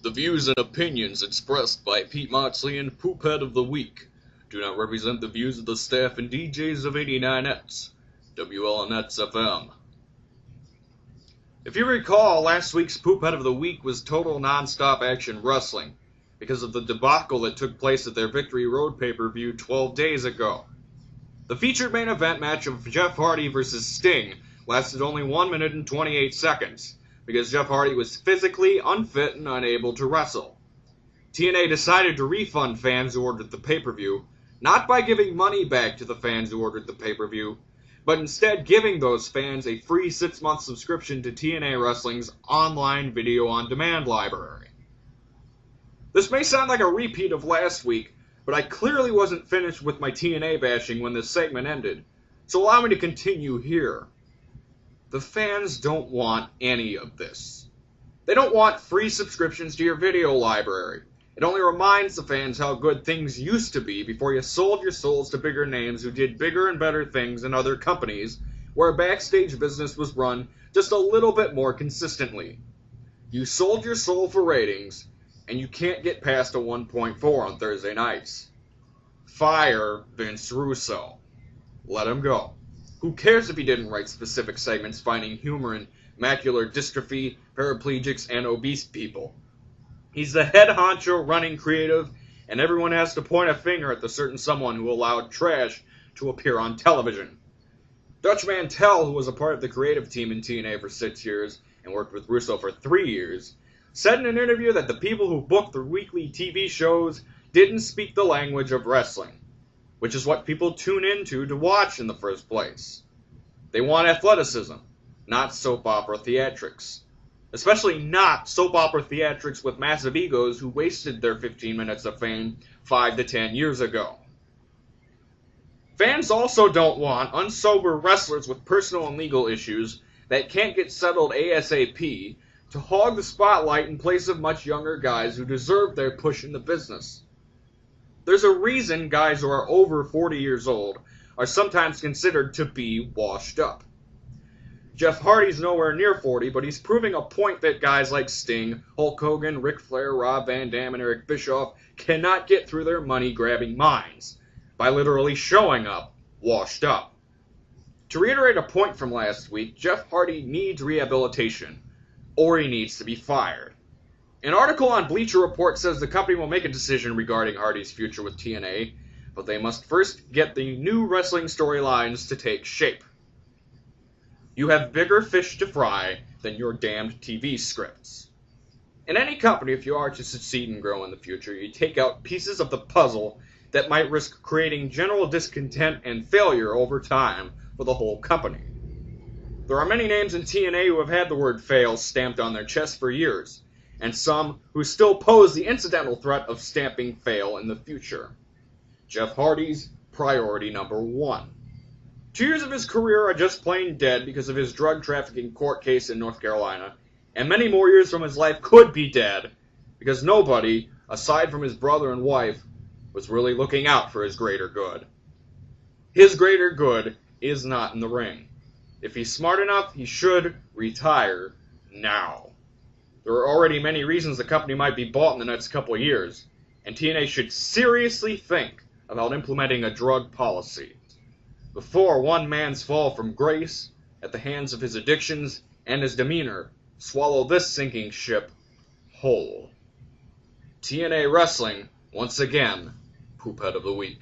The views and opinions expressed by Pete Moxley and Poophead of the Week do not represent the views of the staff and DJs of 89X, WLNX FM. If you recall, last week's Poophead of the Week was total non-stop action wrestling because of the debacle that took place at their Victory Road pay-per-view 12 days ago. The featured main event match of Jeff Hardy vs. Sting lasted only 1 minute and 28 seconds, because Jeff Hardy was physically unfit and unable to wrestle. TNA decided to refund fans who ordered the pay-per-view, not by giving money back to the fans who ordered the pay-per-view, but instead giving those fans a free 6-month subscription to TNA Wrestling's online video-on-demand library. This may sound like a repeat of last week, but I clearly wasn't finished with my TNA bashing when this segment ended, so allow me to continue here. The fans don't want any of this. They don't want free subscriptions to your video library. It only reminds the fans how good things used to be before you sold your souls to bigger names who did bigger and better things in other companies, where backstage business was run just a little bit more consistently. You sold your soul for ratings, and you can't get past a 1.4 on Thursday nights. Fire Vince Russo. Let him go. Who cares if he didn't write specific segments finding humor in macular dystrophy, paraplegics, and obese people? He's the head honcho running creative, and everyone has to point a finger at the certain someone who allowed trash to appear on television. Dutch Mantel, who was a part of the creative team in TNA for 6 years and worked with Russo for 3 years, said in an interview that the people who booked the weekly TV shows didn't speak the language of wrestling, which is what people tune into to watch in the first place. They want athleticism, not soap opera theatrics. Especially not soap opera theatrics with massive egos who wasted their 15 minutes of fame 5 to 10 years ago. Fans also don't want unsober wrestlers with personal and legal issues that can't get settled ASAP to hog the spotlight in place of much younger guys who deserve their push in the business. There's a reason guys who are over 40 years old are sometimes considered to be washed up. Jeff Hardy's nowhere near 40, but he's proving a point that guys like Sting, Hulk Hogan, Ric Flair, Rob Van Dam, and Eric Bischoff cannot get through their money-grabbing minds by literally showing up washed up. To reiterate a point from last week, Jeff Hardy needs rehabilitation, or he needs to be fired. An article on Bleacher Report says the company will make a decision regarding Hardy's future with TNA, but they must first get the new wrestling storylines to take shape. You have bigger fish to fry than your damned TV scripts. In any company, if you are to succeed and grow in the future, you take out pieces of the puzzle that might risk creating general discontent and failure over time for the whole company. There are many names in TNA who have had the word fail stamped on their chests for years, and some who still pose the incidental threat of stamping fail in the future. Jeff Hardy's priority number 1. 2 years of his career are just plain dead because of his drug trafficking court case in North Carolina, and many more years from his life could be dead because nobody, aside from his brother and wife, was really looking out for his greater good. His greater good is not in the ring. If he's smart enough, he should retire now. There are already many reasons the company might be bought in the next couple of years, and TNA should seriously think about implementing a drug policy before one man's fall from grace at the hands of his addictions and his demeanor swallow this sinking ship whole. TNA Wrestling, once again, Poophead of the Week.